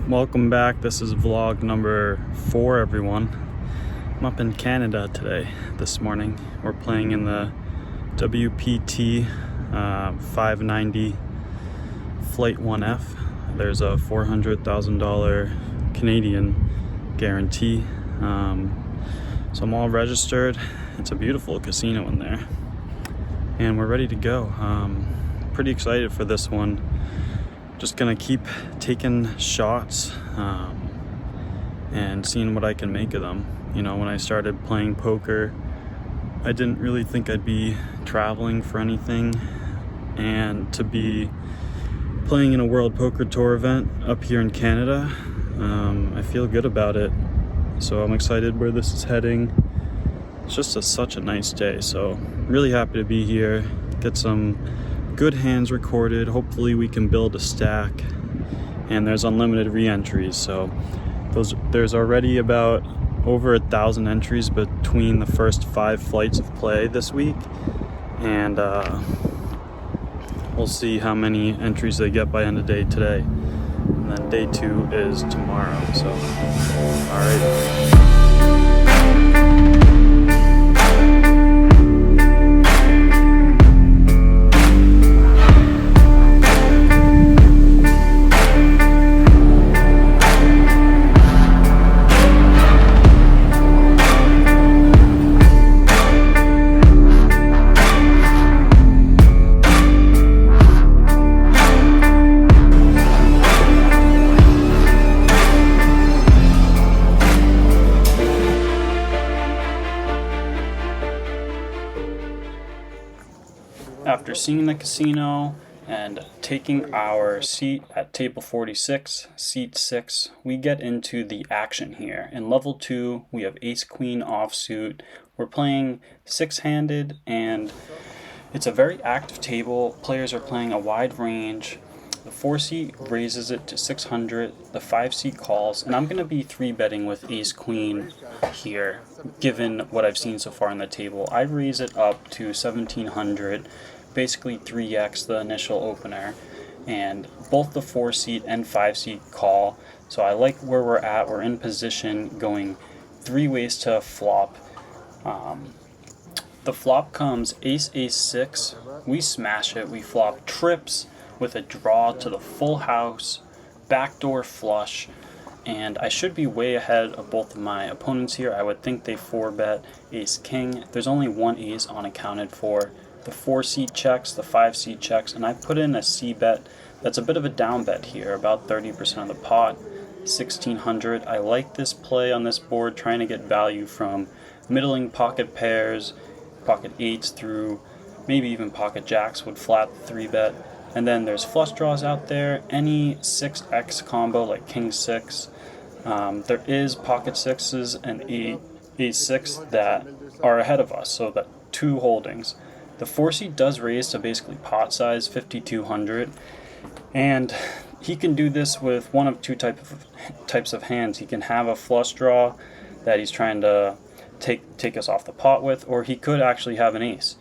Welcome back. This is vlog number 4, everyone. I'm up in Canada today, this morning. We're playing in the WPT 590 Flight 1F. There's a $400,000 Canadian guarantee. So I'm all registered. It's a beautiful casino in there. And we're ready to go. Pretty excited for this one. Just gonna keep taking shots and seeing what I can make of them. You know, when I started playing poker, I didn't really think I'd be traveling for anything, and to be playing in a World Poker Tour event up here in Canada, I feel good about it. So I'm excited where this is heading. It's just such a nice day, so really happy to be here, get some good hands recorded. Hopefully we can build a stack, and there's unlimited re-entries, so there's already about over 1,000 entries between the first 5 flights of play this week, and we'll see how many entries they get by end of day today, and then day 2 is tomorrow. So all right. After seeing the casino and taking our seat at table 46, seat 6, we get into the action here. In level 2, we have ace-queen offsuit. We're playing 6-handed, and it's a very active table. Players are playing a wide range. The 4-seat raises it to 600, the 5-seat calls, and I'm going to be 3-betting with ace-queen here, given what I've seen so far on the table. I raise it up to 1,700, basically 3x the initial opener, and both the 4-seat and 5-seat call. So I like where we're at. We're in position, going 3 ways to flop. The flop comes ace, ace, 6. We smash it. We flop trips with a draw to the full house, backdoor flush, and I should be way ahead of both of my opponents here. I would think they 4-bet ace, king. There's only one ace unaccounted for. The 4-seat checks, the 5-seat checks, and I put in a c-bet that's a bit of a down bet here, about 30% of the pot, 1,600. I like this play on this board, trying to get value from middling pocket pairs, pocket 8s through maybe even pocket jacks would flat the 3-bet. And then there's flush draws out there, any 6x combo like king 6. There is pocket 6s and ace 6 that are ahead of us, so that 2 holdings. The 4-seat does raise to basically pot size 5,200, and he can do this with one of 2 types of hands. He can have a flush draw that he's trying to take us off the pot with, or he could actually have an ace.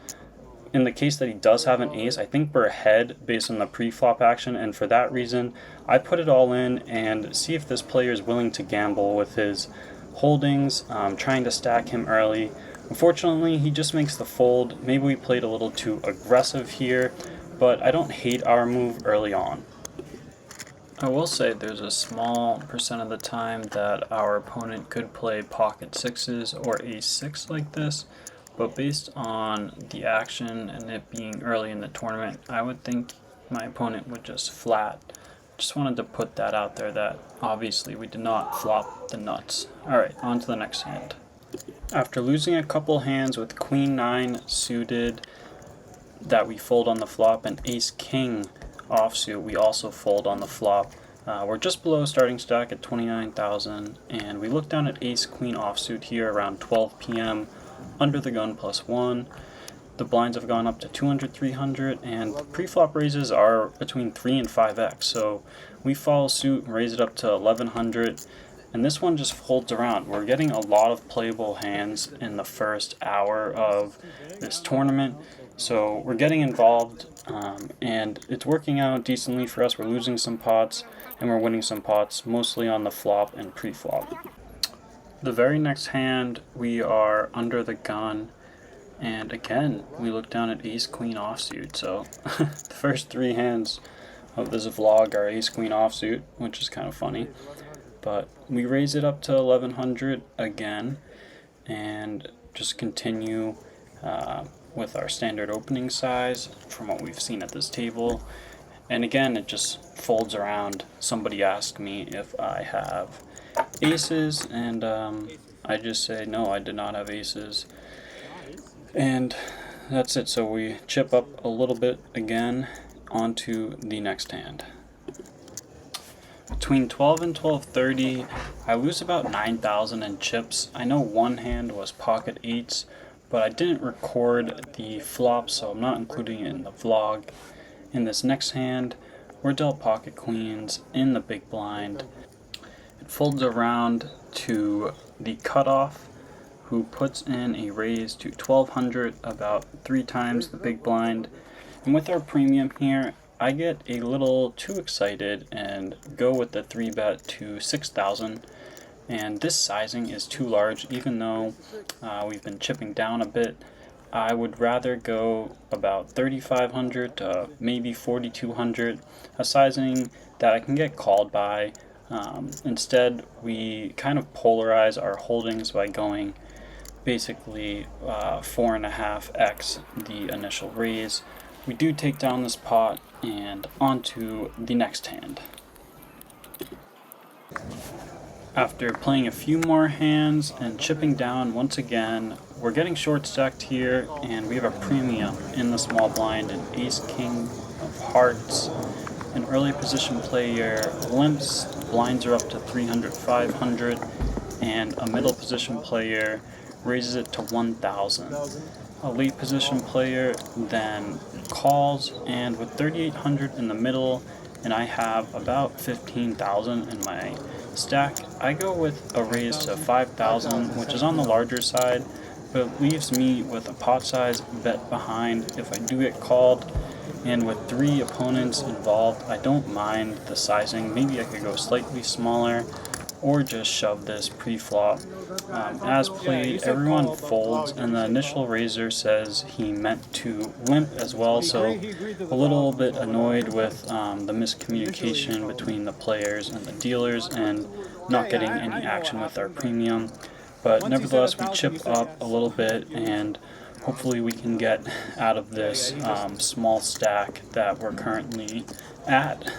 In the case that he does have an ace, I think we're ahead based on the pre-flop action, and for that reason, I put it all in and see if this player is willing to gamble with his holdings, trying to stack him early. Unfortunately, he just makes the fold. Maybe we played a little too aggressive here, but I don't hate our move early on. I will say there's a small percent of the time that our opponent could play pocket 6s or ace 6 like this, but based on the action and it being early in the tournament, I would think my opponent would just flat. Just wanted to put that out there that obviously we did not flop the nuts. Alright, on to the next hand. After losing a couple hands with queen 9 suited that we fold on the flop, and ace king offsuit we also fold on the flop. We're just below starting stack at 29,000, and we look down at ace queen offsuit here around 12 p.m. under the gun +1. The blinds have gone up to 200, 300, and pre-flop raises are between 3 and 5x. So we follow suit and raise it up to 1,100. and this one just folds around. We're getting a lot of playable hands in the first hour of this tournament, so we're getting involved, and it's working out decently for us. We're losing some pots, and we're winning some pots, mostly on the flop and pre-flop. The very next hand, we are under the gun, and again, we look down at ace-queen offsuit. So the first three hands of this vlog are ace-queen offsuit, which is kind of funny. But we raise it up to 1100 again, and just continue with our standard opening size from what we've seen at this table. And again, it just folds around. Somebody asked me if I have aces, and I just say no, I did not have aces. And that's it. So we chip up a little bit again onto the next hand. Between 12 and 12:30, I lose about 9,000 in chips. I know one hand was pocket eights, but I didn't record the flop, so I'm not including it in the vlog. In this next hand, we're dealt pocket queens in the big blind. It folds around to the cutoff, who puts in a raise to 1200, about 3 times the big blind. And with our premium here, I get a little too excited and go with the 3-bet to 6,000. And this sizing is too large, even though we've been chipping down a bit. I would rather go about 3,500 to maybe 4,200, a sizing that I can get called by. Instead, we kind of polarize our holdings by going basically 4.5x the initial raise. We do take down this pot, and onto the next hand. After playing a few more hands and chipping down once again, we're getting short stacked here, and we have a premium in the small blind, an ace-king of hearts. An early position player limps, blinds are up to 300, 500, and a middle position player raises it to 1,000. A late position player then calls, and with 3,800 in the middle, and I have about 15,000 in my stack, I go with a raise to 5,000, which is on the larger side, but it leaves me with a pot size bet behind if I do get called. And with 3 opponents involved, I don't mind the sizing. Maybe I could go slightly smaller, or just shove this pre-flop. As played, everyone folds, and the initial raiser says he meant to limp as well, so a little bit annoyed with the miscommunication between the players and the dealers and not getting any action with our premium. But nevertheless, we chip up a little bit, and hopefully we can get out of this small stack that we're currently at.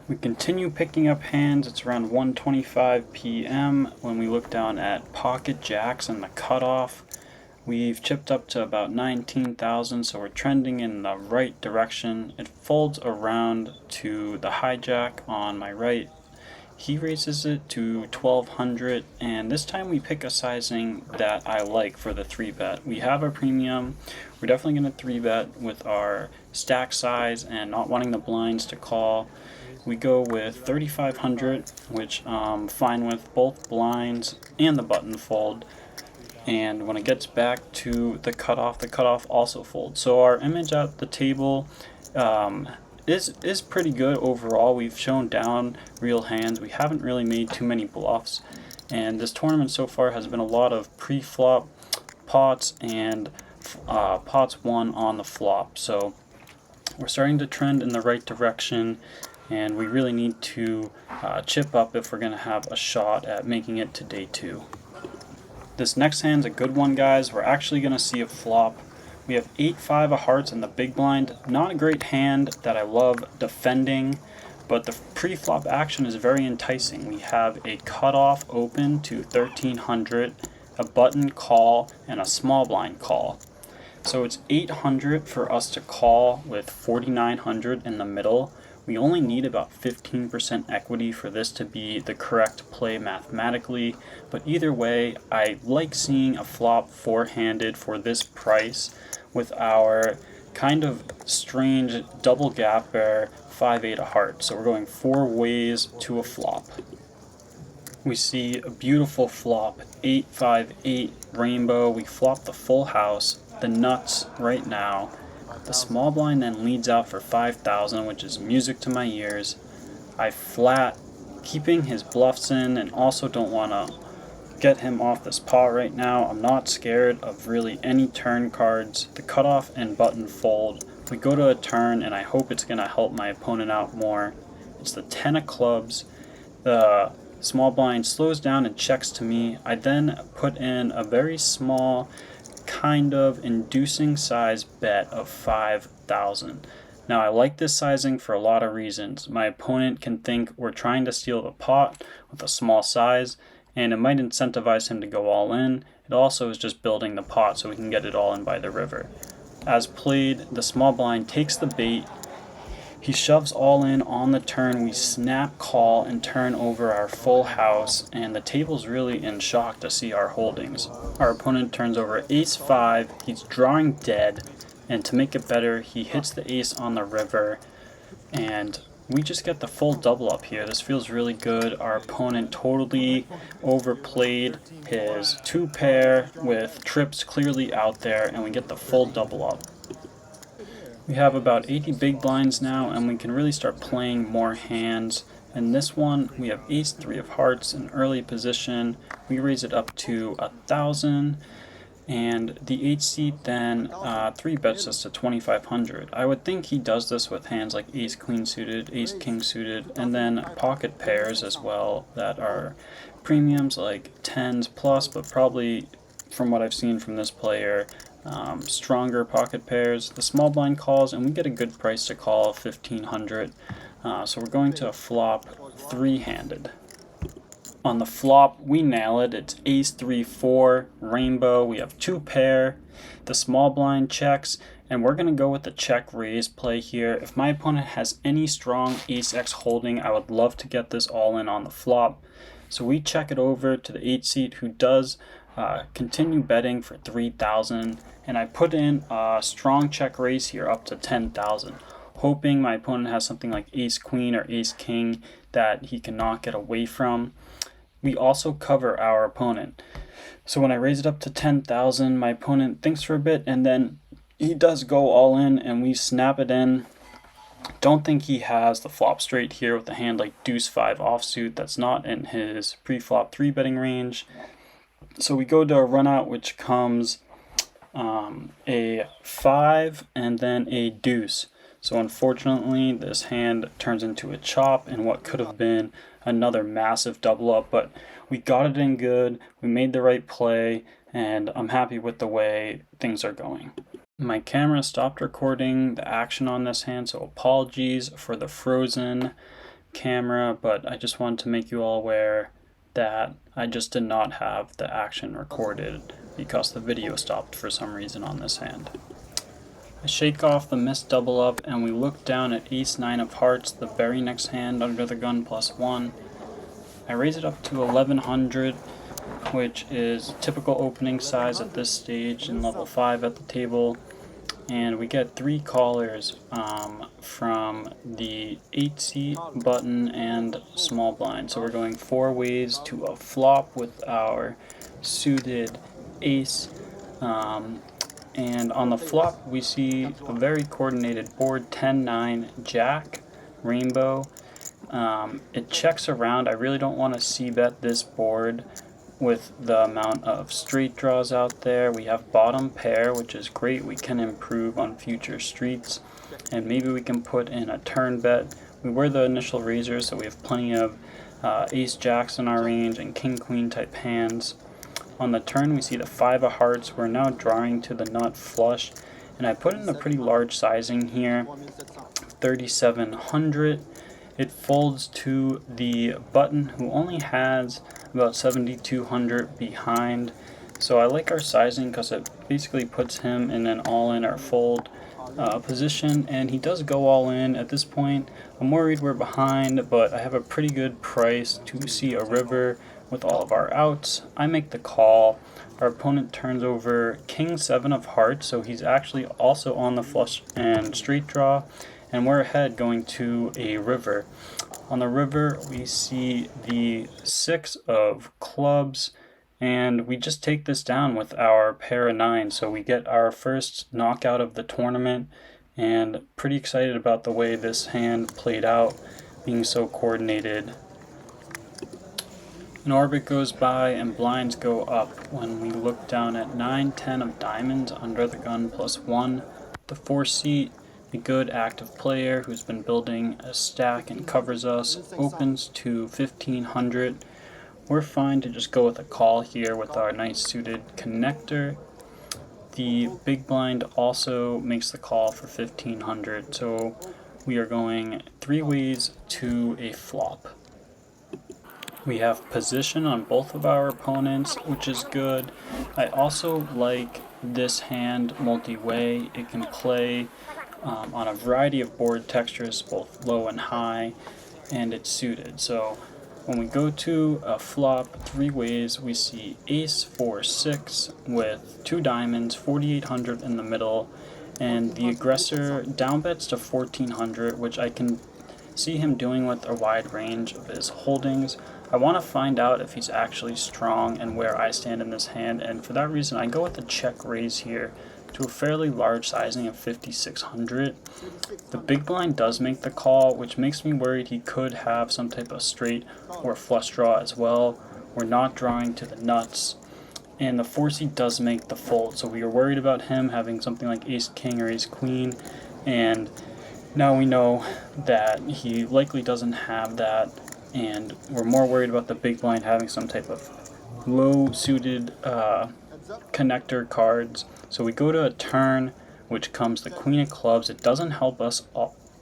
We continue picking up hands. It's around 1:25 p.m. when we look down at pocket jacks and the cutoff. We've chipped up to about 19,000, so we're trending in the right direction. It folds around to the hijack on my right. He raises it to 1,200, and this time we pick a sizing that I like for the 3-bet. We have a premium. We're definitely going to 3-bet with our stack size and not wanting the blinds to call. We go with 3,500, which I'm fine with both blinds and the button fold. And when it gets back to the cutoff also folds. So our image at the table is pretty good overall. We've shown down real hands. We haven't really made too many bluffs. And this tournament so far has been a lot of pre-flop pots and pots won on the flop. So we're starting to trend in the right direction, and we really need to chip up if we're going to have a shot at making it to day 2. This next hand's a good one, guys. We're actually going to see a flop. We have 8-5 of hearts in the big blind. Not a great hand that I love defending, but the pre-flop action is very enticing. We have a cutoff open to 1,300, a button call, and a small blind call. So it's 800 for us to call with 4,900 in the middle. We only need about 15% equity for this to be the correct play mathematically, but either way, I like seeing a flop 4-handed for this price with our kind of strange double gap bear 5-8 of hearts. So we're going 4 ways to a flop. We see a beautiful flop, 8-5-8 rainbow. We flop the full house, the nuts right now. The small blind then leads out for 5,000, which is music to my ears. I flat, keeping his bluffs in, and also don't want to get him off this pot right now. I'm not scared of really any turn cards. The cutoff and button fold. We go to a turn, and I hope it's going to help my opponent out more. It's the 10 of clubs. The small blind slows down and checks to me. I then put in a very small, kind of inducing size bet of 5,000. Now I like this sizing for a lot of reasons. My opponent can think we're trying to steal the pot with a small size, and it might incentivize him to go all in. It also is just building the pot so we can get it all in by the river. As played, the small blind takes the bait. He shoves all in on the turn. We snap call and turn over our full house, and the table's really in shock to see our holdings. Our opponent turns over ace-5. He's drawing dead, and to make it better, he hits the ace on the river, and we just get the full double up here. This feels really good. Our opponent totally overplayed his 2-pair with trips clearly out there, and we get the full double up. We have about 80 big blinds now, and we can really start playing more hands. In this one, we have ace-3 of hearts in early position. We raise it up to 1,000, and the 8-seat then 3-bets us to 2,500. I would think he does this with hands like ace-queen suited, ace-king suited, and then pocket pairs as well that are premiums like 10s plus, but probably from what I've seen from this player, stronger pocket pairs. The small blind calls, and we get a good price to call, 1,500. So we're going to flop 3-handed. On the flop, we nail it. It's ace-3-4 rainbow. We have 2-pair. The small blind checks, and we're going to go with the check raise play here. If my opponent has any strong ace-x holding, I would love to get this all in on the flop. So we check it over to the 8-seat, who does continue betting for 3,000, and I put in a strong check raise here up to 10,000, hoping my opponent has something like ace-queen or ace-king that he cannot get away from. We also cover our opponent. So when I raise it up to 10,000, my opponent thinks for a bit, and then he does go all in, and we snap it in. Don't think he has the flop straight here with a hand like deuce-5 offsuit. That's not in his pre-flop 3-betting range. So we go to a run out, which comes a 5 and then a deuce. So unfortunately, this hand turns into a chop and what could have been another massive double up, but we got it in good. We made the right play, and I'm happy with the way things are going. My camera stopped recording the action on this hand, so apologies for the frozen camera, but I just wanted to make you all aware that I just did not have the action recorded because the video stopped for some reason on this hand. I shake off the missed double up, and we look down at ace-9 of hearts, the very next hand under the gun +1. I raise it up to 1,100, which is typical opening size at this stage in level 5 at the table, and we get 3 callers from the 8-seat, button, and small blind. So we're going 4 ways to a flop with our suited ace. And on the flop, we see a very coordinated board, 10-9 jack, rainbow. It checks around. I really don't want to c-bet this board with the amount of straight draws out there. We have bottom pair, which is great. We can improve on future streets, and maybe we can put in a turn bet. We were the initial raisers, so we have plenty of ace jacks in our range and king queen type hands. On the turn, we see the 5 of hearts. We're now drawing to the nut flush, and I put in a pretty large sizing here, 3,700. It folds to the button, who only has about 7,200 behind. So I like our sizing because it basically puts him in an all-in or fold position, and he does go all in. At this point, I'm worried we're behind, but I have a pretty good price to see a river with all of our outs. I make the call. Our opponent turns over king 7 of hearts, so he's actually also on the flush and straight draw, and we're ahead going to a river. On the river, we see the 6 of clubs, and we just take this down with our pair of 9. So we get our first knockout of the tournament, and pretty excited about the way this hand played out, being so coordinated. An orbit goes by and blinds go up when we look down at 9, 10 of diamonds under the gun +1. The 4 seat, the good active player who's been building a stack and covers us, opens to 1500. We're fine to just go with a call here with our nice suited connector. The big blind also makes the call for 1500, so we are going 3 ways to a flop. We have position on both of our opponents, which is good. I also like this hand multi-way. It can play on a variety of board textures, both low and high, and it's suited. So when we go to a flop 3 ways, we see ace 4-6 with 2 diamonds, 4800 in the middle, and the aggressor down bets to 1400, which I can see him doing with a wide range of his holdings. I want to find out if he's actually strong and where I stand in this hand, and for that reason I go with the check raise here to a fairly large sizing of 5600. The big blind does make the call, which makes me worried he could have some type of straight or flush draw as well. We're not drawing to the nuts, and the 4 seat does make the fold, so we are worried about him having something like ace king or ace queen, and now we know that he likely doesn't have that, and we're more worried about the big blind having some type of low suited connector cards. So we go to a turn, which comes the queen of clubs. It doesn't help us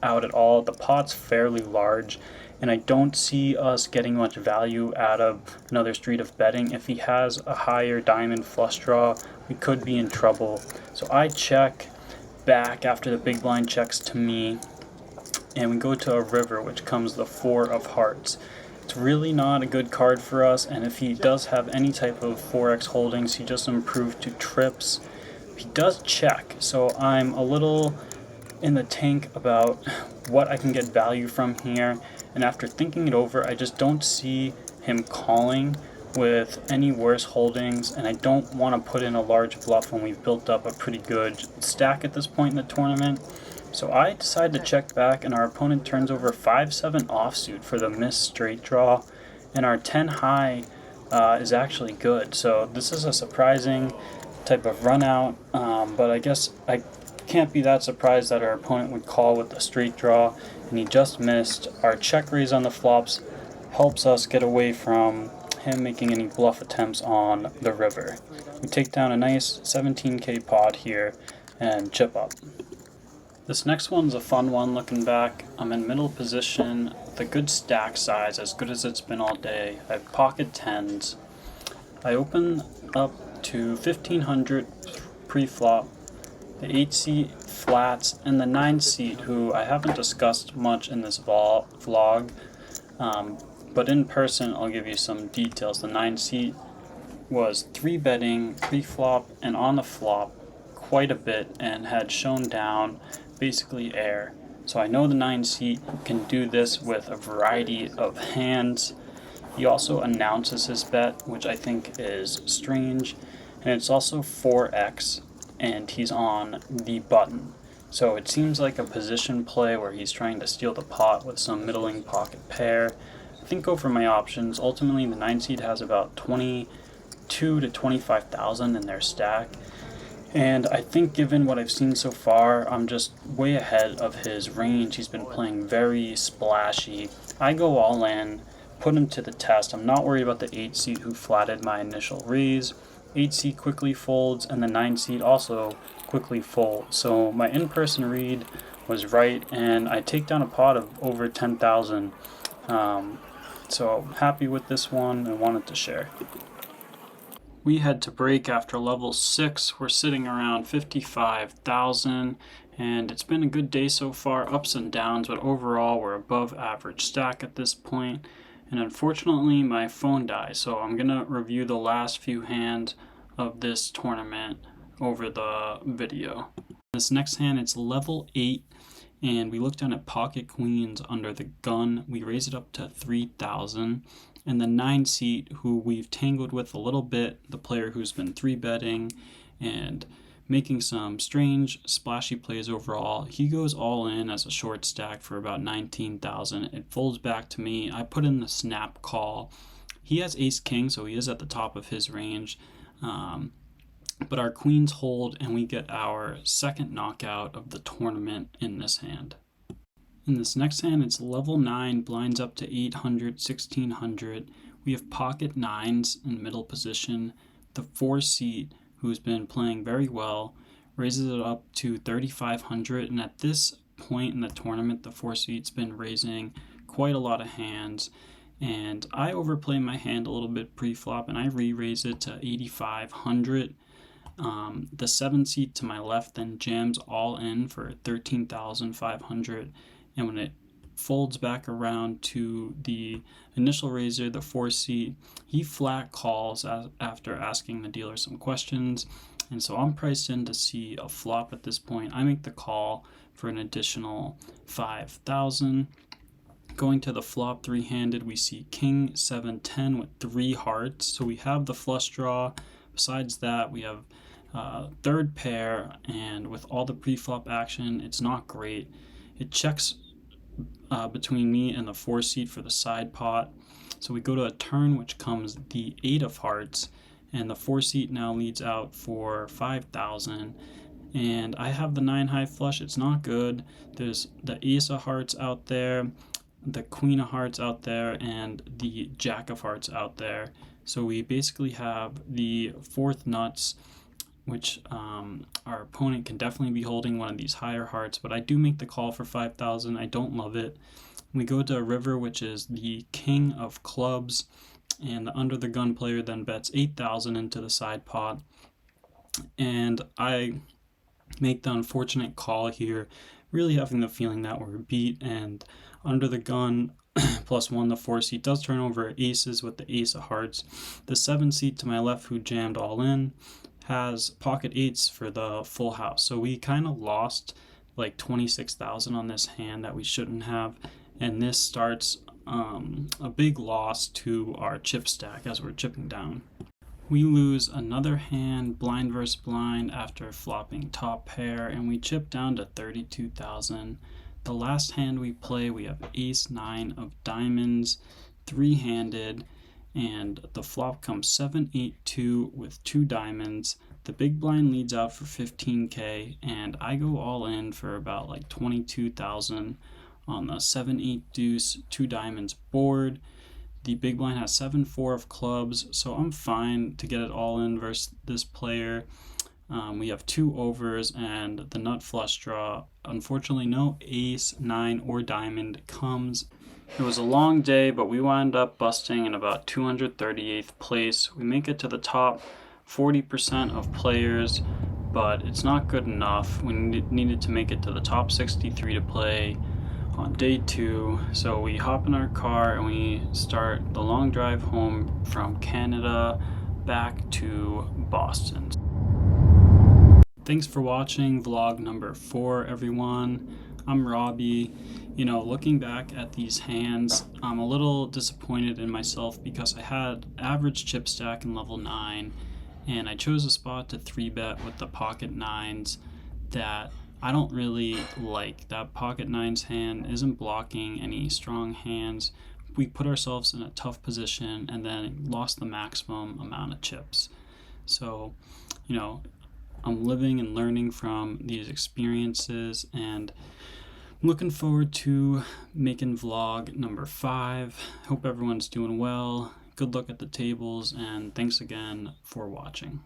out at all. The pot's fairly large, and I don't see us getting much value out of another street of betting. If he has a higher diamond flush draw, we could be in trouble. So I check back after the big blind checks to me, and we go to a river, which comes the 4 of hearts. It's really not a good card for us, and if he does have any type of 4x holdings, he just improved to trips. He does check, so I'm a little in the tank about what I can get value from here, and after thinking it over, I just don't see him calling with any worse holdings, and I don't want to put in a large bluff when we've built up a pretty good stack at this point in the tournament. So I decide to check back, and our opponent turns over 5-7 offsuit for the missed straight draw, and our 10 high is actually good. So this is a surprising type of run out, but I guess I can't be that surprised that our opponent would call with the straight draw, and he just missed. Our check raise on the flops helps us get away from him making any bluff attempts on the river. We take down a nice 17k pot here and chip up. This next one's a fun one looking back. I'm in middle position with a good stack size, as good as it's been all day. I have pocket 10s. I open up to 1500 pre-flop. The 8 seat flats, and the 9 seat, who I haven't discussed much in this vlog, but in person I'll give you some details. The 9 seat was 3 betting pre-flop and on the flop quite a bit, and had shown down basically air. So I know the 9 seat can do this with a variety of hands. He also announces his bet, which I think is strange, and it's also 4x, and he's on the button. So it seems like a position play where he's trying to steal the pot with some middling pocket pair. I think over my options, ultimately the 9 seed has about 22 to 25,000 in their stack. And I think given what I've seen so far, I'm just way ahead of his range. He's been playing very splashy. I go all in, put him to the test. I'm not worried about the 8 seed who flatted my initial raise. 8 seed quickly folds, and the 9 seed also quickly folds. So my in-person read was right, and I take down a pot of over 10,000. So happy with this one and wanted to share. We had to break after level 6. We're sitting around 55,000, and it's been a good day so far, ups and downs, but overall we're above average stack at this point. And unfortunately my phone died, so I'm gonna review the last few hands of this tournament over the video. This next hand, it's level 8, and we look down at pocket queens under the gun. We raise it up to 3,000, and the 9 seat, who we've tangled with a little bit, the player who's been 3-betting and making some strange splashy plays overall, he goes all in as a short stack for about 19,000. It folds back to me. I put in the snap call. He has ace king, so he is at the top of his range. But our queens hold, and we get our second knockout of the tournament in this hand. In this next hand, it's level 9, blinds up to 800, 1600. We have pocket 9s in middle position. The 4 seat, who's been playing very well, raises it up to 3,500. And at this point in the tournament, the 4 seat's been raising quite a lot of hands. And I overplay my hand a little bit pre-flop, and I re-raise it to 8,500. The 7 seat to my left then jams all in for 13,500, and when it folds back around to the initial raiser, the 4 seat, he flat calls after asking the dealer some questions, and so I'm priced in to see a flop at this point. I make the call for an additional 5,000. Going to the flop 3-handed, we see king 7-10 with 3 hearts, so we have the flush draw. Besides that, we have third pair, and with all the pre-flop action, it's not great. It checks between me and the 4 seat for the side pot, so we go to a turn, which comes the 8 of hearts, and the 4 seat now leads out for 5,000. And I have the 9 high flush. It's not good. There's the ace of hearts out there, the queen of hearts out there, and the jack of hearts out there. So we basically have the 4th nuts, which our opponent can definitely be holding one of these higher hearts, but I do make the call for 5,000. I don't love it. We go to a river, which is the king of clubs, and the under the gun player then bets 8,000 into the side pot, and I make the unfortunate call here, really having the feeling that we're beat, and under the gun +1, the 4 seat does turn over aces with the ace of hearts. The 7 seat to my left, who jammed all in, has pocket 8s for the full house. So we kind of lost like 26,000 on this hand that we shouldn't have, and this starts a big loss to our chip stack as we're chipping down. We lose another hand, blind versus blind, after flopping top pair, and we chip down to 32,000. The last hand we play, we have ace 9 of diamonds, 3-handed, and the flop comes 7-8-2 with 2 diamonds. The big blind leads out for 15k, and I go all in for about like 22,000 on the 7-8 deuce, 2 diamonds board. The big blind has 7-4 of clubs, so I'm fine to get it all in versus this player. We have 2 overs and the nut flush draw. Unfortunately, no ace, 9, or diamond comes. It was a long day, but we wound up busting in about 238th place. We make it to the top 40% of players, but it's not good enough. We needed to make it to the top 63 to play on day 2. So we hop in our car and we start the long drive home from Canada back to Boston. Thanks for watching vlog number 4, everyone. I'm Robbie. You know, looking back at these hands, I'm a little disappointed in myself because I had average chip stack in level 9, and I chose a spot to 3-bet with the pocket 9s that I don't really like. That pocket 9s hand isn't blocking any strong hands. We put ourselves in a tough position and then lost the maximum amount of chips. So, you know, I'm living and learning from these experiences, and I'm looking forward to making vlog number 5. Hope everyone's doing well. Good luck at the tables, and thanks again for watching.